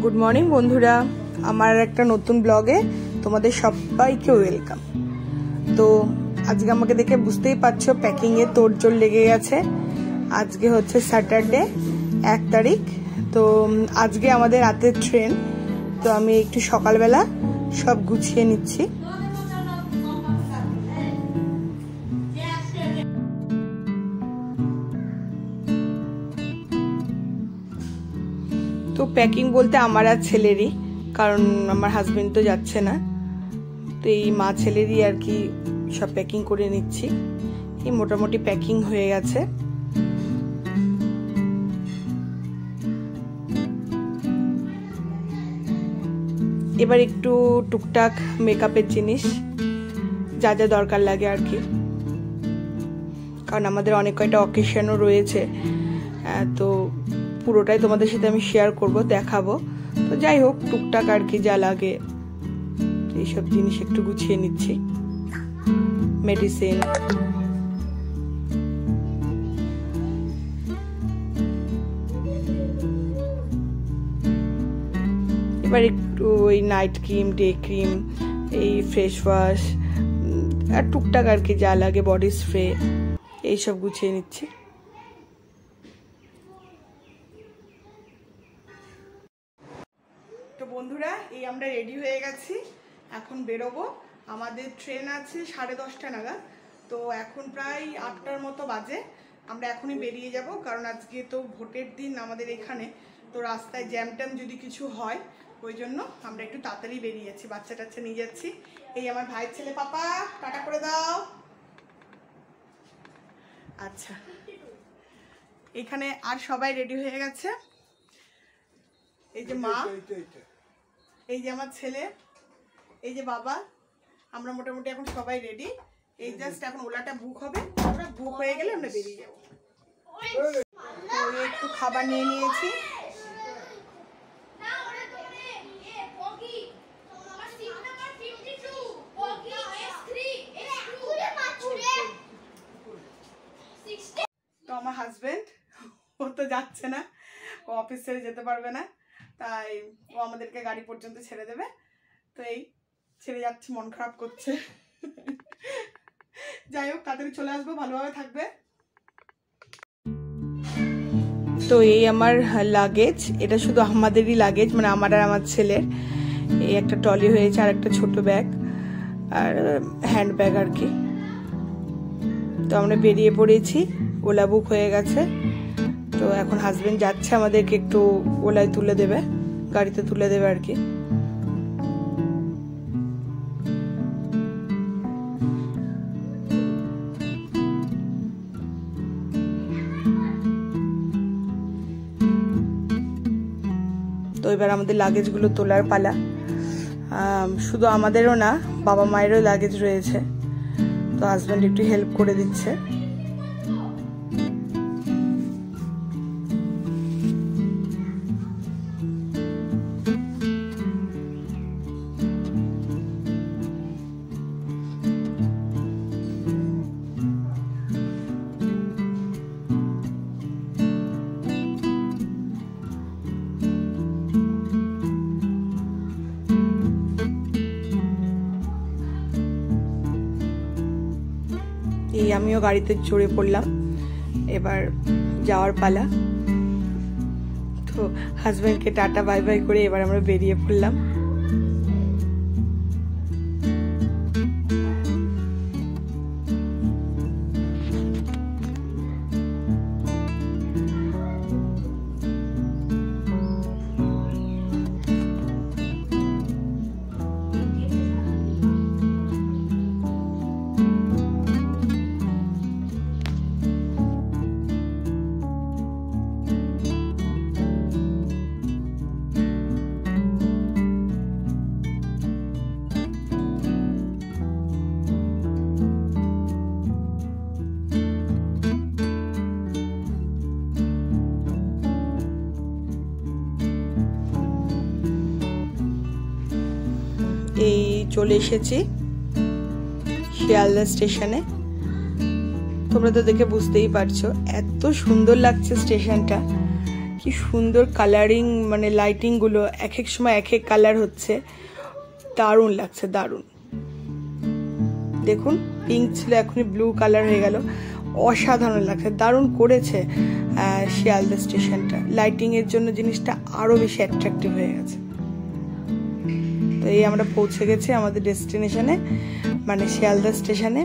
Good morning বন্ধুরা, আমার একটা নতুন ব্লগে তোমাদের সবাইকে ওয়েলকাম। তো আজকে আমাকে দেখে বুঝতেই পারছো প্যাকিং এ তোড়জোড় লেগে গেছে। আজকে হচ্ছে স্যাটারডে 1 তারিখ। তো আজকে আমাদের রাতের ট্রেন, তো আমি একটু সকালবেলা সব গুছিয়ে নিচ্ছি। তো প্যাকিং বলতে আমার আর ছেলেরই, কারণ আমার হাজবেন্ড তো যাচ্ছে না, তো এই মা ছেলেরই আর কি সব প্যাকিং করে নিচ্ছি। এই মোটামুটি প্যাকিং হয়ে গেছে। এবার একটু টুকটাক মেকআপের জিনিস যা যা দরকার লাগে আর কি, কারণ আমাদের অনেক কয়টা অকেশনও রয়েছে, তো পুরোটাই তোমাদের সাথে আমি শেয়ার করব, দেখাবো। তো যাই হোক, টুকটাক আর কি যা লাগে এইসব জিনিস একটু গুছিয়ে নিচ্ছি। মেডিসিন, এবার একটু ওই নাইট ক্রিম, ডে ক্রিম, এই ফেস ওয়াশ আর টুকটাক আর কি যা লাগে, বডি স্প্রে, এইসব গুছিয়ে নিচ্ছি। তো বন্ধুরা, এই আমরা রেডি হয়ে গেছি, এখন বেরোবো। আমাদের ট্রেন আছে 10:30 নাগাদ, তো এখন প্রায় 8টার মতো বাজে। আমরা এখনই বেরিয়ে যাব, কারণ আজকে তো ভোটের দিন আমাদের এখানে, তো রাস্তায় জ্যাম ট্যাম যদি কিছু হয়, ওই জন্য আমরা একটু তাড়াতাড়ি বেরিয়ে যাচ্ছি। বাচ্চা টাচ্চা নিয়ে যাচ্ছি। এই আমার ভাইয়ের ছেলে, পাপা টাটা করে দাও। আচ্ছা, এখানে আর সবাই রেডি হয়ে গেছে। এই যে মা, এই যে আমার ছেলে, এই যে বাবা, আমরা মোটামুটি এখন সবাই রেডি। এই জাস্ট এখন ওলাটা বুক হবে, আমরা বুক হয়ে গেলে আমরা বেরিয়ে যাবো। একটু খাবার নিয়ে নিয়েছি। তো আমার হাজবেন্ড, ও তো যাচ্ছে না, ও অফিস ছেড়ে যেতে পারবে না, তাই ও আমাদেরকে গাড়ি পর্যন্ত ছেড়ে দেবে। তো এই ছেড়ে যাচ্ছে, মন খারাপ করছে। যাই হোক, তাড়াতাড়ি চলে আসবো, ভালোভাবে থাকবে। তো এই আমার লাগেজ, এটা শুধু আমাদেরই লাগেজ, মানে আমার আর আমার ছেলের। এই একটা ট্রলি হয়েছে, আর একটা ছোট ব্যাগ আর হ্যান্ড ব্যাগ আর কি। তো আমরা বেরিয়ে পড়েছি, ওলা বুক হয়ে গেছে। তো এখন হাজবেন্ড যাচ্ছে আমাদেরকে একটু ওলায় তুলে দেবে, গাড়িতে তুলে দেবে আর কি। তো এবার আমাদের লাগেজগুলো তোলার পালা। শুধু আমাদেরও না, বাবা মায়েরও লাগেজ রয়েছে, তো হাজবেন্ড একটু হেল্প করে দিচ্ছে। এই আমিও গাড়িতে চড়ে পড়লাম, এবার যাওয়ার পালা। তো হাজবেন্ডকে টাটা বাই বাই করে এবার আমরা বেরিয়ে পড়লাম। এই চলে এসেছি শিয়ালদা স্টেশনে। তোমরা তো দেখে বুঝতেই পারছো এত সুন্দর লাগছে স্টেশনটা, কি কি সুন্দর কালারিং, মানে লাইটিংগুলো এক এক সময় এক এক কালার হচ্ছে, দারুণ লাগছে, দারুণ। দেখুন পিঙ্ক ছিল এখনই ব্লু কালার হয়ে গেল, অসাধারণ লাগছে, দারুণ করেছে শিয়ালদা স্টেশনটা। লাইটিং এর জন্য জিনিসটা আরো বেশি অ্যাট্রাকটিভ হয়ে গেছে। তো এই আমরা পৌঁছে গেছি আমাদের ডেস্টিনেশনে, মানে শিয়ালদা স্টেশনে।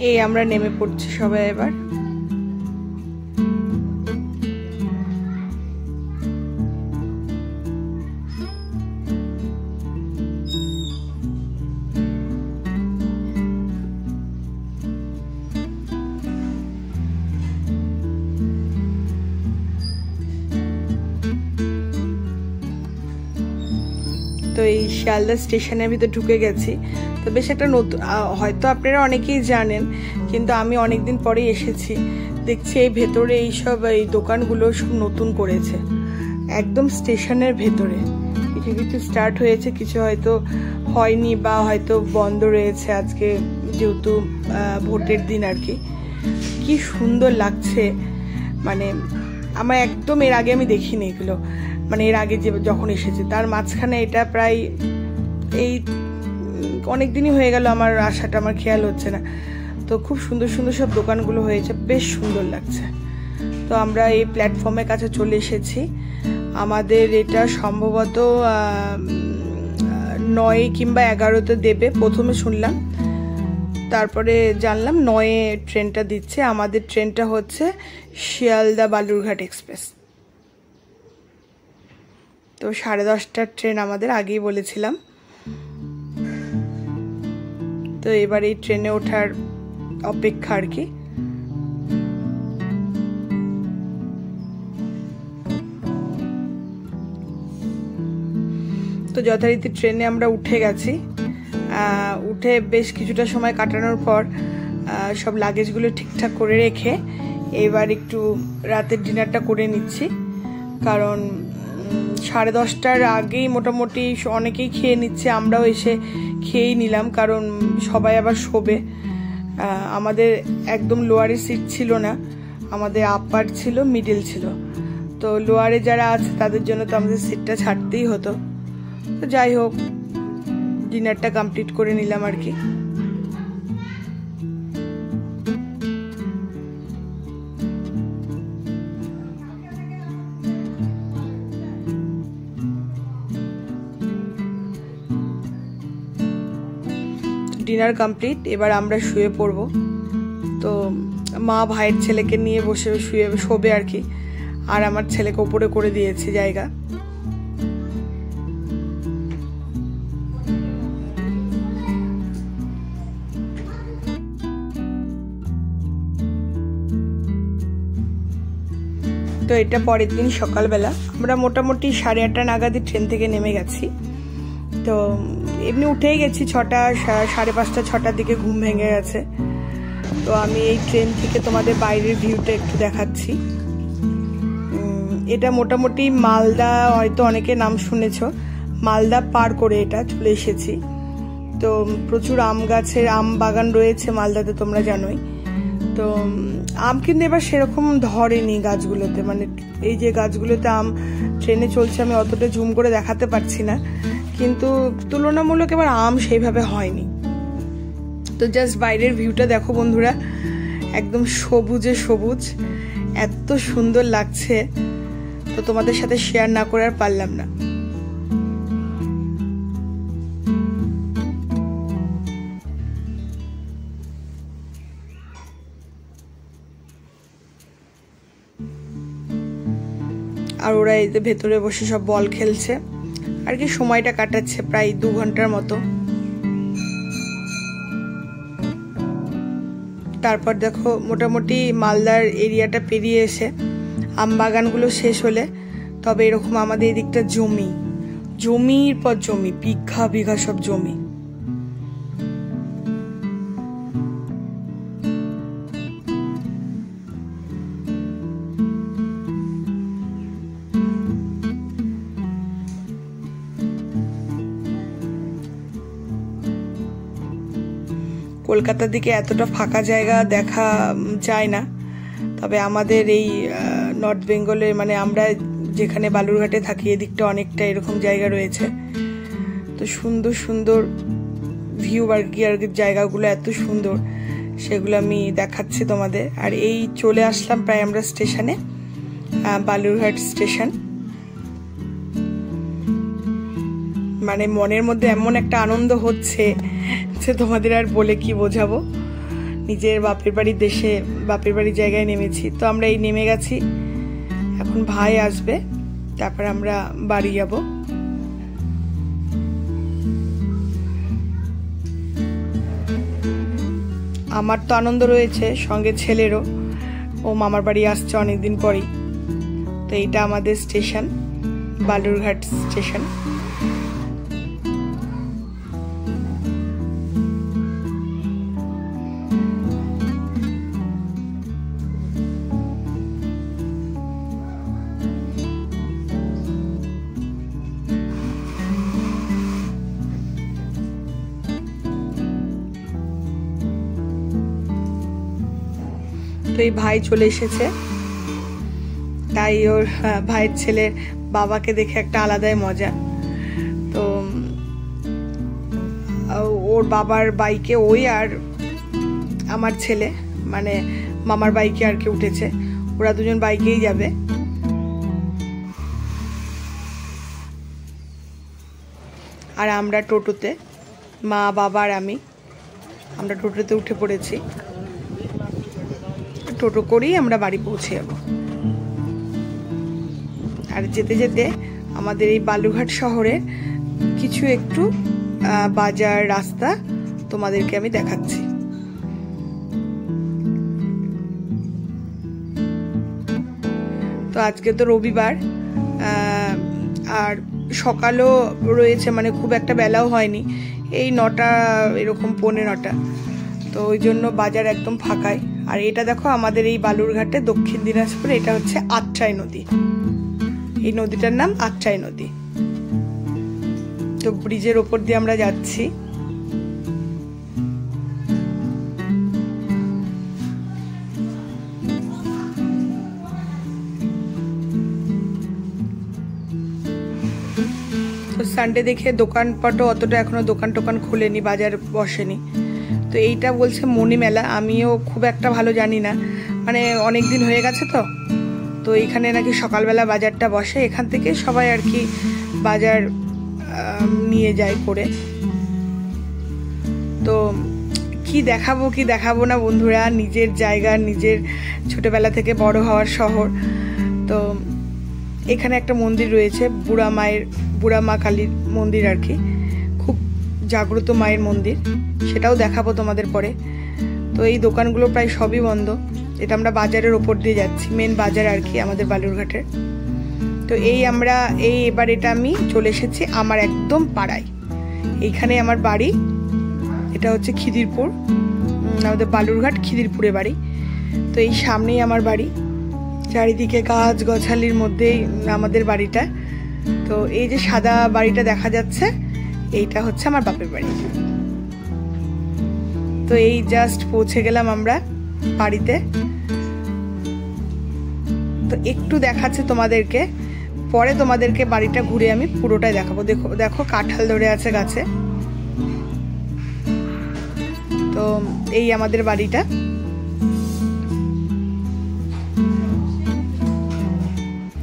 এই আমরা নেমে পড়ছি সবাই এবার। তো এই শিয়ালদা স্টেশনের ভিতরে ঢুকে গেছি। তো বেশ একটা নতুন, হয়তো আপনারা অনেকেই জানেন, কিন্তু আমি অনেকদিন পরেই এসেছি, দেখছি এই ভেতরে এইসব এই দোকানগুলো সব নতুন করেছে একদম স্টেশনের ভেতরে। কিছু কিছু স্টার্ট হয়েছে, কিছু হয়তো হয়নি বা হয়তো বন্ধ রয়েছে আজকে, যেহেতু ভোটের দিন আর কি। কি সুন্দর লাগছে, মানে আমার একদম এর আগে আমি দেখিনি এগুলো, মানে এর আগে যে যখন এসেছি তার মাঝখানে এটা প্রায় এই অনেক দিনই হয়ে গেল আমার আশাটা, আমার খেয়াল হচ্ছে না। তো খুব সুন্দর সুন্দর সব দোকানগুলো হয়েছে, বেশ সুন্দর লাগছে। তো আমরা এই প্ল্যাটফর্মের কাছে চলে এসেছি। আমাদের এটা সম্ভবত 9 কিংবা 11তে দেবে, প্রথমে শুনলাম, তারপরে জানলাম 9-এ ট্রেনটা দিচ্ছে। আমাদের ট্রেনটা হচ্ছে শিয়ালদা বালুরঘাট এক্সপ্রেস। তো 10:30টার ট্রেন আমাদের, আগেই বলেছিলাম। তো এবার এই ট্রেনে ওঠার অপেক্ষা আর কি। তো যথারীতি ট্রেনে আমরা উঠে গেছি। উঠে বেশ কিছুটা সময় কাটানোর পর সব লাগেজগুলো ঠিকঠাক করে রেখে এবার একটু রাতের ডিনারটা করে নিচ্ছি, কারণ 10:30টার আগেই মোটামুটি অনেকেই খেয়ে নিচ্ছে, আমরাও এসে খেয়েই নিলাম, কারণ সবাই আবার শোবে। আমাদের একদম লোয়ারে সিট ছিল না, আমাদের আপার ছিল, মিডিল ছিল। তো লোয়ারে যারা আছে তাদের জন্য তো আমাদের সিটটা ছাড়তেই হতো। তো যাই হোক, ডিনারটা কমপ্লিট করে নিলাম আর কি। ডিনার কমপ্লিট, এবার আমরা শুয়ে পড়বো। তো মা ভাইয়ের ছেলেকে নিয়ে বসে শোবে আর কি, আর আমার ছেলেকে উপরে করে দিয়েছি জায়গা। তো এটা পরের দিন সকালবেলা, আমরা মোটামুটি 8:30 নাগাদই ট্রেন থেকে নেমে গেছি। তো এমনি উঠেই গেছি 6টা, 5:30, 6টার দিকে ঘুম ভেঙে গেছে। তো আমি এই ট্রেন থেকে তোমাদের বাইরের ভিউটা একটু দেখাচ্ছি। এটা মোটামুটি মালদা, হয়তো অনেকে নাম শুনেছ, মালদা পার করে এটা চলে এসেছি। তো প্রচুর আম গাছের, আম বাগান রয়েছে মালদাতে, তোমরা জানোই। তো আম কিন্তু এবার সেরকম ধরেনি গাছগুলোতে, মানে এই যে গাছগুলোতে আম ট্রেনে চলছে, আমি অতটা জুম করে দেখাতে পারছি না, কিন্তু তুলনামূলক এবার আম সেইভাবে হয়নি। তো জাস্ট বাইরের ভিউটা দেখো বন্ধুরা, একদম সবুজে সবুজ, এত সুন্দর লাগছে। তো তোমাদের সাথে শেয়ার না করে আর পারলাম না। আর ওরা এই যে ভেতরে বসে সব বল খেলছে আর কি, সময়টা কাটাচ্ছে প্রায় 2 ঘন্টার মতো। তারপর দেখো মোটামুটি মালদার এরিয়াটা পেরিয়ে এসে আম বাগানগুলো শেষ হলে তবে এরকম আমাদের এই দিকটা জমির পর জমি, বিঘা বিঘা সব জমি। কলকাতার দিকে এতটা ফাঁকা জায়গা দেখা যায় না, তবে আমাদের এই নর্থ বেঙ্গলে মানে আমরা যেখানে বালুরঘাটে থাকি এদিকটা অনেকটা এরকম জায়গা রয়েছে। তো সুন্দর সুন্দর ভিউ আর কি জায়গাগুলো এত সুন্দর, সেগুলো আমি দেখাচ্ছি তোমাদের। আর এই চলে আসলাম প্রায় আমরা স্টেশনে, বালুরঘাট স্টেশন। মানে মনের মধ্যে এমন একটা আনন্দ হচ্ছে যে তোমাদের আর বলে কি বোঝাবো। নিজের বাপের বাড়ির দেশে, বাপের বাড়ির জায়গায় নেমেছি। তো আমরা এই নেমে গেছি, এখন ভাই আসবে, তারপর আমরা বাড়ি যাব। আমার তো আনন্দ রয়েছে, সঙ্গে ছেলেরও, ও মামার বাড়ি আসছে অনেকদিন পরেই। তো এইটা আমাদের স্টেশন, বালুরঘাট স্টেশন। তো এই ভাই চলে এসেছে, তাই ওর ভাইয়ের ছেলের বাবাকে দেখে একটা আলাদাই মজা। তো ওর বাবার বাইকে ওই আর আমার ছেলে মানে মামার বাইকে আর কি উঠেছে, ওরা দুজন বাইকেই যাবে। আর আমরা টোটোতে, মা বাবা আর আমরা টোটোতে উঠে পড়েছি। টোটো করেই আমরা বাড়ি পৌঁছে যাব। আর যেতে যেতে আমাদের এই বালুরঘাট শহরে কিছু একটু বাজার রাস্তা তোমাদেরকে আমি দেখাচ্ছি। তো আজকে তো রবিবার, আর সকালও রয়েছে, মানে খুব একটা বেলাও হয়নি, এই 9টা এরকম 9:45। তো ওই জন্য বাজার একদম ফাঁকাই। আর এটা দেখো আমাদের এই বালুরঘাটে দক্ষিণ দিনাজপুরে, এটা হচ্ছে আত্রাই নদী। এই নদীটার নাম আত্রাই নদী। তো ব্রিজের ওপর দিয়ে আমরা যাচ্ছি। তো সানডে দেখে দোকানপাটও অতটা এখনো দোকান টোকান খোলেনি, বাজার বসেনি। তো এইটা বলছে মণি মেলা, আমিও খুব একটা ভালো জানি না, মানে অনেক দিন হয়ে গেছে। তো এইখানে নাকি সকালবেলা বাজারটা বসে, এখান থেকে সবাই আর কি বাজার নিয়ে যায় করে। তো কি দেখাবো না বন্ধুরা, নিজের জায়গা, নিজের ছোটবেলা থেকে বড় হওয়ার শহর। তো এখানে একটা মন্দির রয়েছে, বুড়া মা কালীর মন্দির আর কি, খুব জাগ্রত মায়ের মন্দির, সেটাও দেখাবো তোমাদের পরে। তো এই দোকানগুলো প্রায় সবই বন্ধ। এটা আমরা বাজারের ওপর দিয়ে যাচ্ছি, মেন বাজার আর কি আমাদের বালুরঘাটের। তো এবার এটা আমি চলে এসেছি আমার একদম পাড়ায়, এইখানে আমার বাড়ি। এটা হচ্ছে খিদিরপুর, আমাদের বালুরঘাট খিদিরপুরে বাড়ি। তো এই সামনেই আমার বাড়ি, চারিদিকে গাছ গাছালির মধ্যেই আমাদের বাড়িটা। তো এই যে সাদা বাড়িটা দেখা যাচ্ছে, এইটা হচ্ছে আমার বাপের বাড়ি। তো এই জাস্ট পৌঁছে গেলাম আমরা বাড়িতে। তো একটু দেখাচ্ছে তোমাদেরকে, পরে তোমাদেরকে বাড়িটা ঘুরে আমি পুরোটাই দেখাবো। দেখো কাঁঠাল ধরে আছে গাছে। তো এই আমাদের বাড়িটা।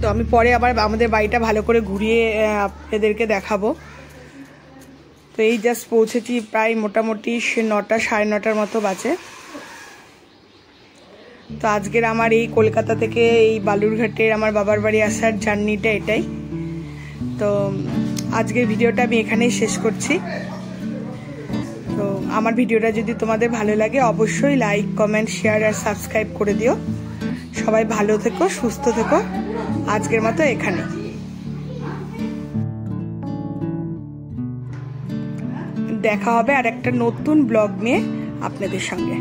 তো আমি পরে আবার আমাদের বাড়িটা ভালো করে ঘুরিয়ে আপনাদেরকে দেখাবো। তো এই জাস্ট পৌঁছেছি, প্রায় মোটামুটি 9টা 9:30 মতো বাজে। তো আজকের আমার এই কলকাতা থেকে এই বালুরঘাটের আমার বাবার বাড়ি আসার জার্নিটা এটাই। তো আজকের ভিডিওটা আমি এখানেই শেষ করছি। তো আমার ভিডিওটা যদি তোমাদের ভালো লাগে অবশ্যই লাইক, কমেন্ট, শেয়ার আর সাবস্ক্রাইব করে দিও। সবাই ভালো থেকো, সুস্থ থেকো। আজকের মতো এখানে দেখা হবে আর একটা নতুন ব্লগ নিয়ে আপনাদের সঙ্গে।